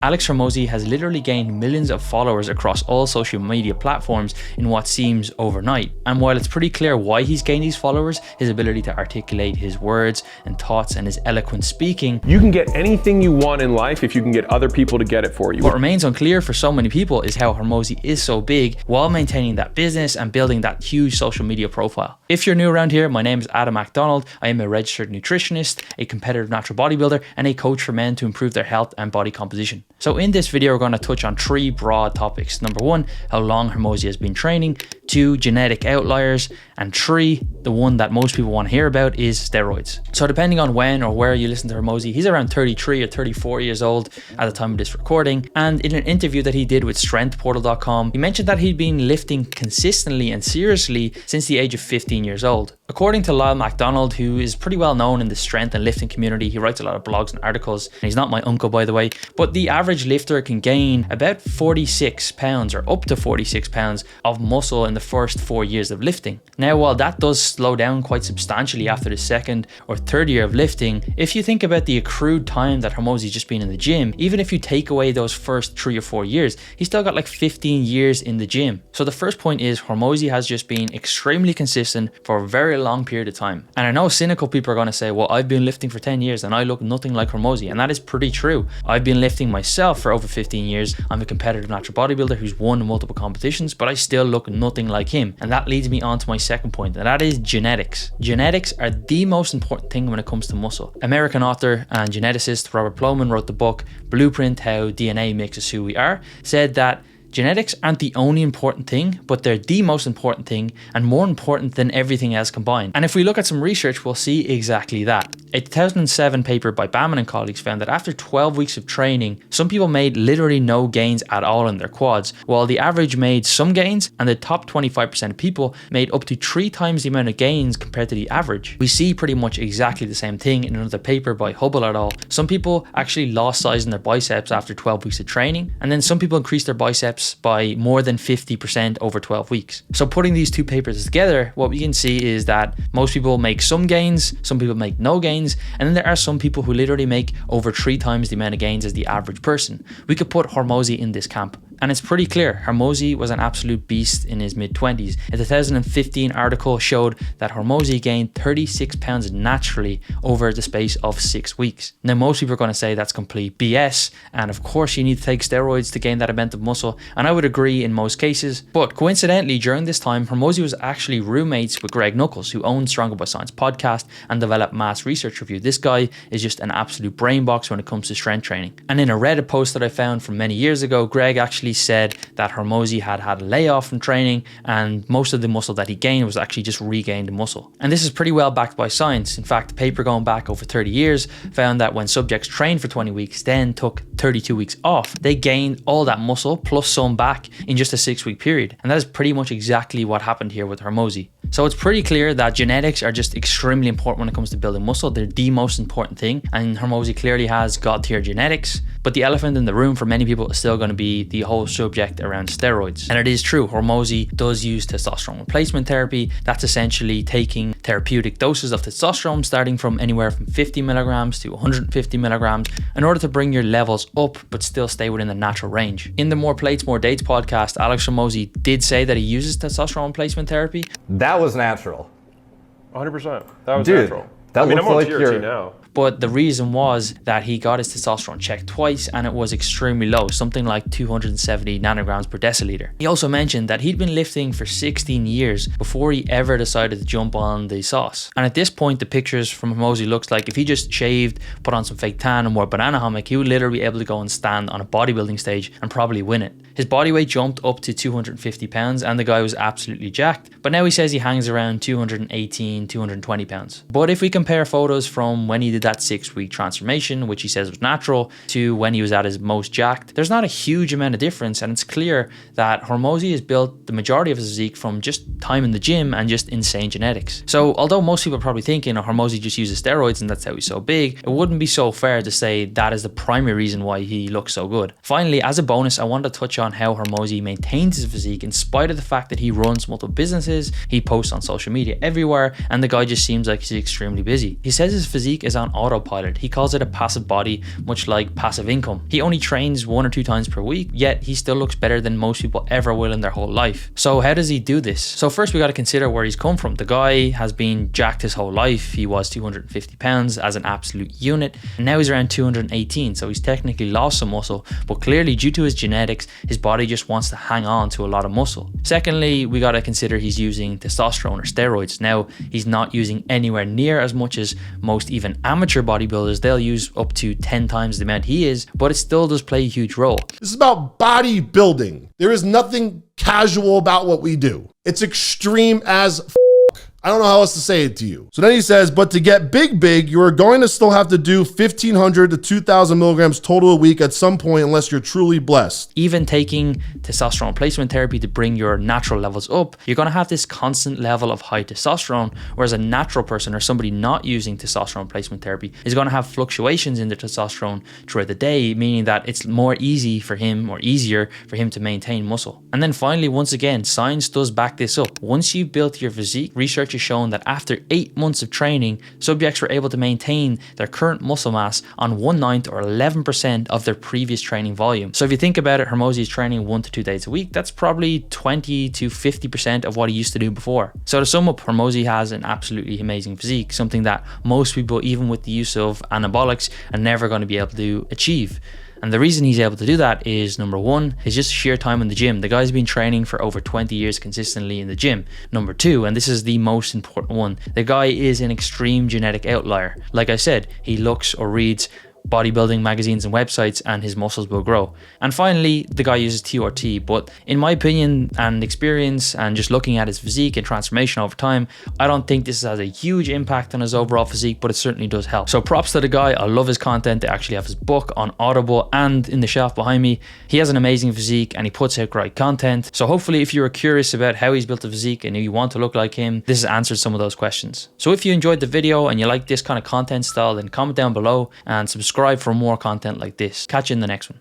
Alex Hormozi has literally gained millions of followers across all social media platforms in what seems overnight. And while it's pretty clear why he's gained these followers, his ability to articulate his words and thoughts and his eloquent speaking, you can get anything you want in life if you can get other people to get it for you. What remains unclear for so many people is how Hormozi is so big while maintaining that business and building that huge social media profile. If you're new around here, my name is McDonald. I am a registered nutritionist, a competitive natural bodybuilder, and a coach for men to improve their health and body composition. So in this video, we're going to touch on 3 broad topics. Number 1, how long Hormozi has been training. 2, genetic outliers. And 3, the one that most people want to hear about, is steroids. So depending on when or where you listen to Hormozi, he's around 33 or 34 years old at the time of this recording. And in an interview that he did with strengthportal.com, he mentioned that he'd been lifting consistently and seriously since the age of 15 years old. According to McDonald, who is pretty well known in the strength and lifting community, he writes a lot of blogs and articles, and he's not my uncle, by the way, but the average lifter can gain about 46 pounds or up to 46 pounds of muscle in the first 4 years of lifting. Now, while that does slow down quite substantially after the 2nd or 3rd year of lifting, if you think about the accrued time that Hormozi's just been in the gym, even if you take away those first 3 or 4 years, he's still got like 15 years in the gym. So the first point is Hormozi has just been extremely consistent for a very long period of time. And I know cynical people are going to say, well, I've been lifting for 10 years and I look nothing like Hormozi. And that is pretty true. I've been lifting myself for over 15 years. I'm a competitive natural bodybuilder who's won multiple competitions, but I still look nothing like him. And that leads me on to my second point, and that is genetics. Genetics are the most important thing when it comes to muscle. American author and geneticist Robert Plowman wrote the book Blueprint: How DNA Makes Us Who We Are, said that genetics aren't the only important thing, but they're the most important thing and more important than everything else combined. And if we look at some research, we'll see exactly that. A 2007 paper by Bauman and colleagues found that after 12 weeks of training, some people made literally no gains at all in their quads, while the average made some gains and the top 25% of people made up to 3 times the amount of gains compared to the average. We see pretty much exactly the same thing in another paper by Hubble et al. Some people actually lost size in their biceps after 12 weeks of training, and then some people increased their biceps by more than 50% over 12 weeks. So putting these 2 papers together, what we can see is that most people make some gains, some people make no gains, and then there are some people who literally make over 3 times the amount of gains as the average person. We could put Hormozi in this camp. And it's pretty clear, Hormozi was an absolute beast in his mid-20s. A 2015 article showed that Hormozi gained 36 pounds naturally over the space of 6 weeks. Now, most people are going to say that's complete BS, and of course you need to take steroids to gain that amount of muscle, and I would agree in most cases. But coincidentally, during this time, Hormozi was actually roommates with Greg Nuckols, who owns Stronger by Science podcast and developed Mass Research Review. This guy is just an absolute brain box when it comes to strength training. And in a Reddit post that I found from many years ago, Greg actually said that Hormozi had a layoff from training and most of the muscle that he gained was actually just regained muscle. And this is pretty well backed by science. In fact, the paper going back over 30 years found that when subjects trained for 20 weeks, then took 32 weeks off, they gained all that muscle plus some back in just a 6-week period. And that is pretty much exactly what happened here with Hormozi. So it's pretty clear that genetics are just extremely important when it comes to building muscle. They're the most important thing, and Hormozi clearly has god-tier genetics. But the elephant in the room for many people is still going to be the whole subject around steroids. And it is true, Hormozi does use testosterone replacement therapy. That's essentially taking therapeutic doses of testosterone starting from anywhere from 50 milligrams to 150 milligrams in order to bring your levels up but still stay within the natural range. In the More Plates, More Dates podcast, Alex Hormozi did say that he uses testosterone replacement therapy. That was natural. 100%. That was Dude, natural. That I'm looks on like TRT now. But the reason was that he got his testosterone checked twice and it was extremely low, something like 270 nanograms per deciliter. He also mentioned that he'd been lifting for 16 years before he ever decided to jump on the sauce. And at this point, the pictures from Hormozi looks like if he just shaved, put on some fake tan and wore a banana hammock, he would literally be able to go and stand on a bodybuilding stage and probably win it. His body weight jumped up to 250 pounds and the guy was absolutely jacked. But now he says he hangs around 218, 220 pounds. But if we compare photos from when he did that 6-week transformation, which he says was natural, to when he was at his most jacked, there's not a huge amount of difference, and it's clear that Hormozi has built the majority of his physique from just time in the gym and just insane genetics. So although most people are probably thinking Hormozi just uses steroids and that's how he's so big, it wouldn't be so fair to say that is the primary reason why he looks so good. Finally, as a bonus, I wanted to touch on how Hormozi maintains his physique in spite of the fact that he runs multiple businesses, he posts on social media everywhere, and the guy just seems like he's extremely busy. He says his physique is on on autopilot. He calls it a passive body, much like passive income. He only trains 1 or 2 times per week, yet he still looks better than most people ever will in their whole life. So how does he do this? So first we got to consider where he's come from. The guy has been jacked his whole life. He was 250 pounds as an absolute unit, and now he's around 218, so he's technically lost some muscle, but clearly due to his genetics, his body just wants to hang on to a lot of muscle. Secondly, we got to consider he's using testosterone or steroids. Now, he's not using anywhere near as much as most even amateur bodybuilders. They'll use up to 10 times the amount he is, but it still does play a huge role. This is about bodybuilding. There is nothing casual about what we do. It's extreme as I don't know how else to say it to you. So then he says, but to get big, you are going to still have to do 1,500 to 2,000 milligrams total a week at some point unless you're truly blessed. Even taking testosterone replacement therapy to bring your natural levels up, you're going to have this constant level of high testosterone, whereas a natural person or somebody not using testosterone replacement therapy is going to have fluctuations in their testosterone throughout the day, meaning that it's more easy for him or easier for him to maintain muscle. And then finally, once again, science does back this up. Once you've built your physique, research has shown that after 8 months of training, subjects were able to maintain their current muscle mass on 1/9 or 11% of their previous training volume. So if you think about it, Hormozi is training 1 to 2 days a week. That's probably 20 to 50% of what he used to do before. So to sum up, Hormozi has an absolutely amazing physique, something that most people, even with the use of anabolics, are never going to be able to achieve. And the reason he's able to do that is, number one, is just sheer time in the gym. The guy's been training for over 20 years consistently in the gym. Number two, and this is the most important one, the guy is an extreme genetic outlier. Like I said, he looks or reads bodybuilding magazines and websites and his muscles will grow. And finally, the guy uses TRT, but in my opinion and experience and just looking at his physique and transformation over time, I don't think this has a huge impact on his overall physique, but it certainly does help. So props to the guy. I love his content. I actually have his book on Audible and in the shelf behind me. He has an amazing physique and he puts out great content. So hopefully if you were curious about how he's built a physique and you want to look like him, this has answered some of those questions. So if you enjoyed the video and you like this kind of content style, then comment down below and subscribe for more content like this. Catch you in the next one.